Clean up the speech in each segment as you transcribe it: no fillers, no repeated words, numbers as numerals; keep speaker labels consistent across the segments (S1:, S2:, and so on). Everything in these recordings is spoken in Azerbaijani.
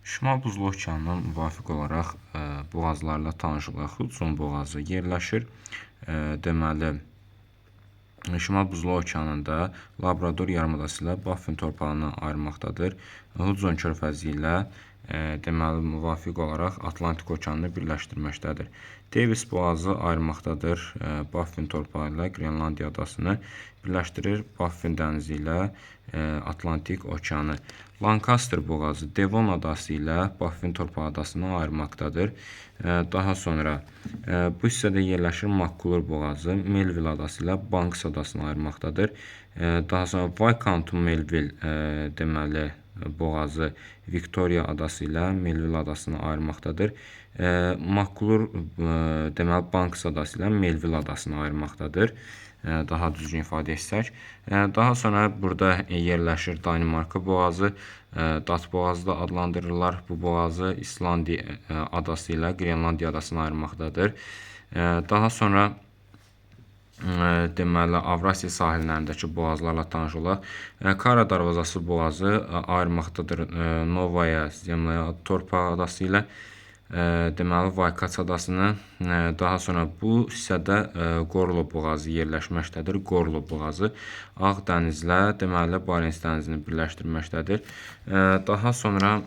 S1: Şimal Buzlu Okeanına müvafiq olaraq boğazlarla tanış olaq. Hudson boğazı yerləşir. Deməli, Şimal Buzlu Okeanında Labrador yarımadası ilə Baffin torpağını ayırmaqdadır. Hudson körfəzi ilə deməli, müvafiq olaraq Atlantik okeanını birləşdirməkdədir. Davis boğazı ayırmaqdadır. Baffin torpağı ilə Qrenlandiya adasını birləşdirir. Baffin dənizi ilə Atlantik okeanı. Lancaster boğazı Devon adası ilə Baffin torpağı adasını ayırmaqdadır. Daha sonra bu hissədə yerləşir Makkulur boğazı Melville adası ilə Banks adasını ayırmaqdadır. Daha sonra Wycombe-Melville deməli boğazı Victoria adası ilə Melville adasını ayırmaqdadır. Makkulur deməli Banks adası ilə Melville adasını ayırmaqdadır. Daha düzgün ifadə etsək. Daha sonra burada yerləşir Danimarka boğazı, Dat boğazı da adlandırırlar. Bu boğazı İslandiya adası ilə Qrenlandiya adasını ayırmaqdadır. Daha sonra deməli Avrasiya sahillərindəki boğazlarla tanış olaq. Kara darvazası boğazı ayırmaqdadır Novaya Zemlya torpağı adası ilə deməli Vaykaç adasını. Daha sonra bu hissədə Gorlo boğazı yerləşməkdədir. Gorlo boğazı Ağ dənizlə deməli Barents dənizini birləşdirməkdədir. Daha sonra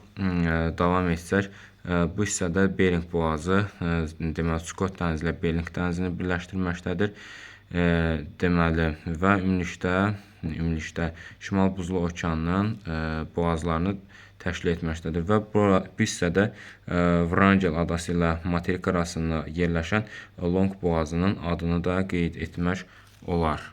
S1: davam etsək, bu hissədə Bering boğazı deməli Skot dənizi ilə Bering dənizini birləşdirməkdədir. Deməli və ümumilikdə Şimal Buzlu Okeanının boğazlarını təşkil etməkdədir və bu hissədə Vrangel adası ilə materik arasında yerləşən Long boğazının adını da qeyd etmək olar.